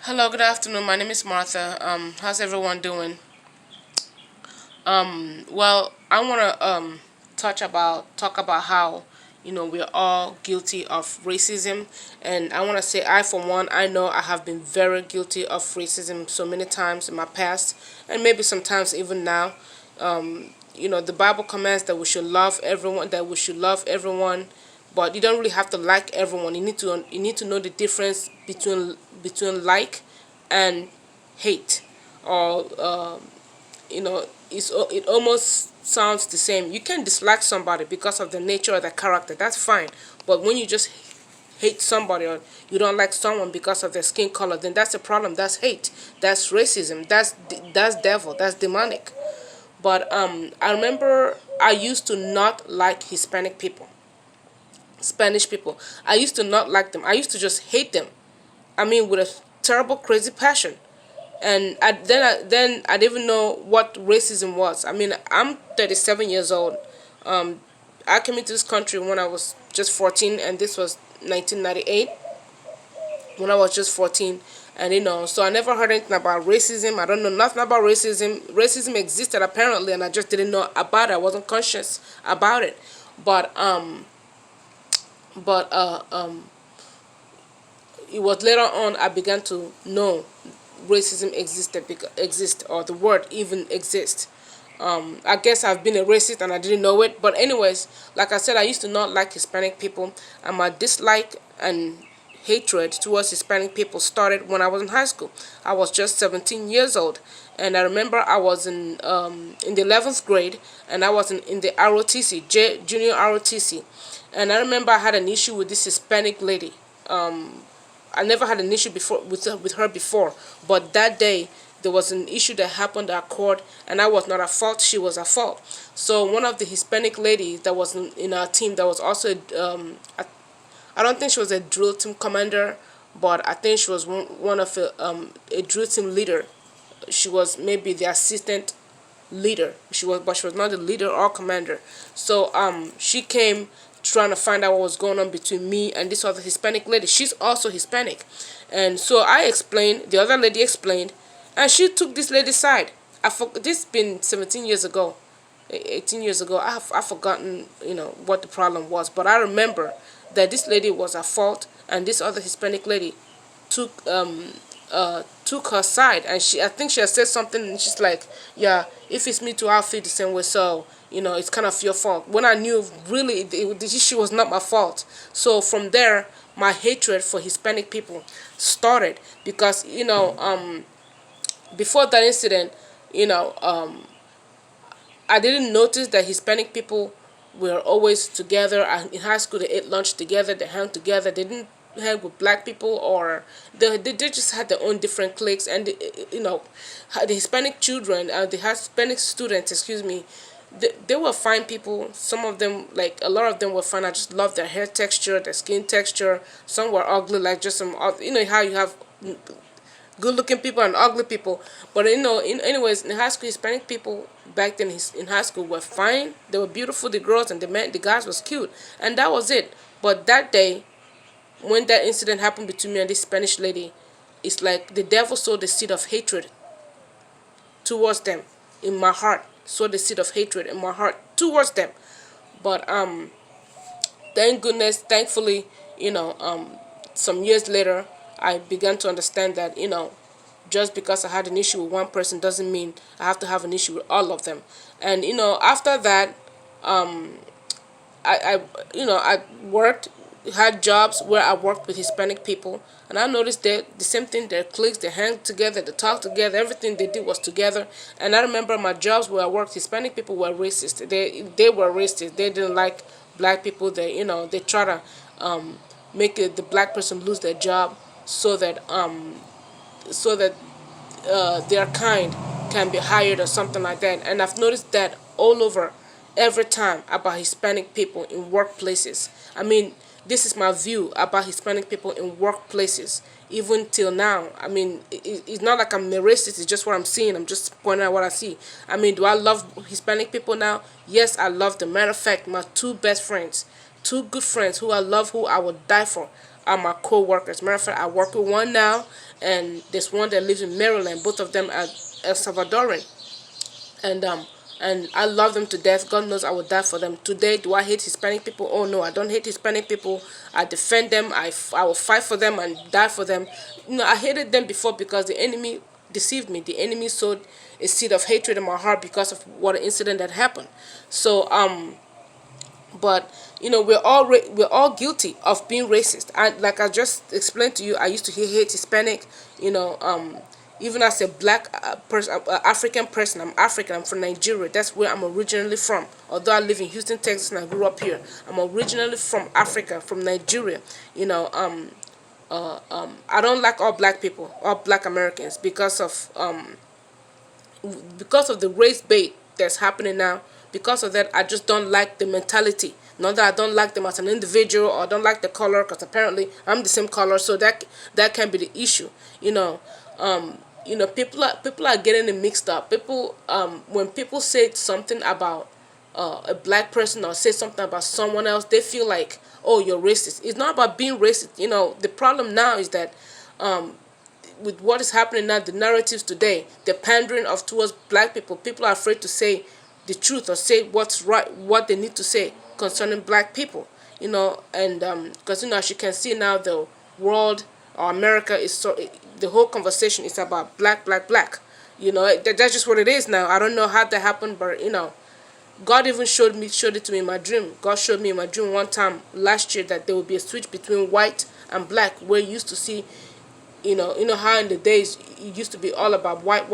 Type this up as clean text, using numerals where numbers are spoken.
Hello, good afternoon. My name is Martha. How's everyone doing? Well, I want to talk about how we're all guilty of racism, and I want to say I, for one, I know I have been very guilty of racism so many times in my past, and maybe sometimes even now. The Bible commands that we should love everyone, but you don't really have to like everyone. You need to know the difference between like and hate, or it almost sounds the same. You can dislike somebody because of the nature of their character. That's fine, but when you just hate somebody, or you don't like someone because of their skin color, then that's a problem. That's hate. That's racism. That's devil. That's demonic. But I remember I used to not like Hispanic people, Spanish people. I used to not like them. I used to just hate them. I mean, with a terrible, crazy passion. And then I didn't even know what racism was. I mean, I'm 37 years old. I came into this country when I was just 14, and this was 1998, when I was just 14. And so I never heard anything about racism. I don't know nothing about racism. Racism existed apparently, and I just didn't know about it. I wasn't conscious about it. But but it was later on I began to know racism exist, or the word even exists. I guess I've been a racist and I didn't know it. But anyways, like I said, I used to not like Hispanic people, and my dislike and hatred towards Hispanic people started when I was in high school. I was just 17 years old, and I remember I was in the 11th grade, and I was in the ROTC, junior ROTC, and I remember I had an issue with this Hispanic lady. I never had an issue before with her before, but that day there was an issue that happened at court, and I was not at fault. She was at fault. So one of the Hispanic ladies that was in our team, that was also I don't think she was a drill team commander, but I think she was one of a drill team leader. She was maybe the assistant leader. But she was not the leader or commander. So she came trying to find out what was going on between me and this other Hispanic lady. She's also Hispanic, and so I explained. The other lady explained, and she took this lady's side. This been 17 years ago, 18 years ago. I've forgotten what the problem was, but I remember that this lady was at fault, and this other Hispanic lady took her side, and I think she had said something, and she's like, yeah, if it's me too, I'll feel the same way. So it's kind of your fault, when I knew really the issue was not my fault. So from there, my hatred for Hispanic people started, because before that incident, you know I didn't notice that Hispanic people were always together. In high school, they ate lunch together, they hung together. They didn't hang with black people, or they just had their own different cliques. And the Hispanic children, the Hispanic students, excuse me, they were fine people. Some of them, like a lot of them, were fine. I just loved their hair texture, their skin texture. Some were ugly, like just some. How you have good looking people and ugly people. But anyways, in high school, Hispanic people back then in high school were fine. They were beautiful, the girls, and the guys was cute, and that was it. But that day, when that incident happened between me and this Spanish lady, it's like the devil sowed the seed of hatred towards them in my heart. Sowed the seed of hatred in my heart towards them. But thankfully, some years later, I began to understand that just because I had an issue with one person doesn't mean I have to have an issue with all of them. And after that, I worked, had jobs where I worked with Hispanic people, and I noticed that the same thing. Their cliques, they hang together, they talk together. Everything they did was together. And I remember my jobs where I worked. Hispanic people were racist. They were racist. They didn't like black people. They try to make the black person lose their job, so that their kind can be hired, or something like that. And I've noticed that all over, every time, about Hispanic people in workplaces. I mean, this is my view about Hispanic people in workplaces, even till now. I mean, it's not like I'm a racist. It's just what I'm seeing. I'm just pointing out what I see. I mean, do I love Hispanic people now? Yes, I love them. Matter of fact, my two best friends, two good friends who I love, who I would die for, are my co-workers. Matter of fact, I work with one now, and there's one that lives in Maryland. Both of them are El Salvadoran, and I love them to death. God knows I would die for them. Today, do I hate Hispanic people? Oh no, I don't hate Hispanic people. I defend them. I will fight for them and die for them. I hated them before because the enemy deceived me. The enemy sowed a seed of hatred in my heart because of what an incident that happened. So but we're all guilty of being racist. And like I just explained to you, I used to hate Hispanic. you know um Even as a black person, African person. I'm African. I'm from Nigeria. That's where I'm originally from. Although I live in Houston, Texas, and I grew up here, I'm originally from Africa, from Nigeria. I don't like all black people, all black Americans, because of the race bait that's happening now. Because of that, I just don't like the mentality. Not that I don't like them as an individual, or I don't like the color, because apparently I'm the same color, so that can be the issue. People are getting it mixed up. When people say something about a black person, or say something about someone else, they feel like, oh, you're racist. It's not about being racist. The problem now is that with what is happening now, the narratives today, the pandering of towards black people are afraid to say the truth, or say what's right, what they need to say concerning black people. And because as you can see now, the world, or America, is the whole conversation is about black, black, black. That's just what it is now. I don't know how that happened, but God even showed it to me in my dream. God showed me in my dream one time last year that there would be a switch between white and black, where you used to see, how in the days it used to be all about white, white.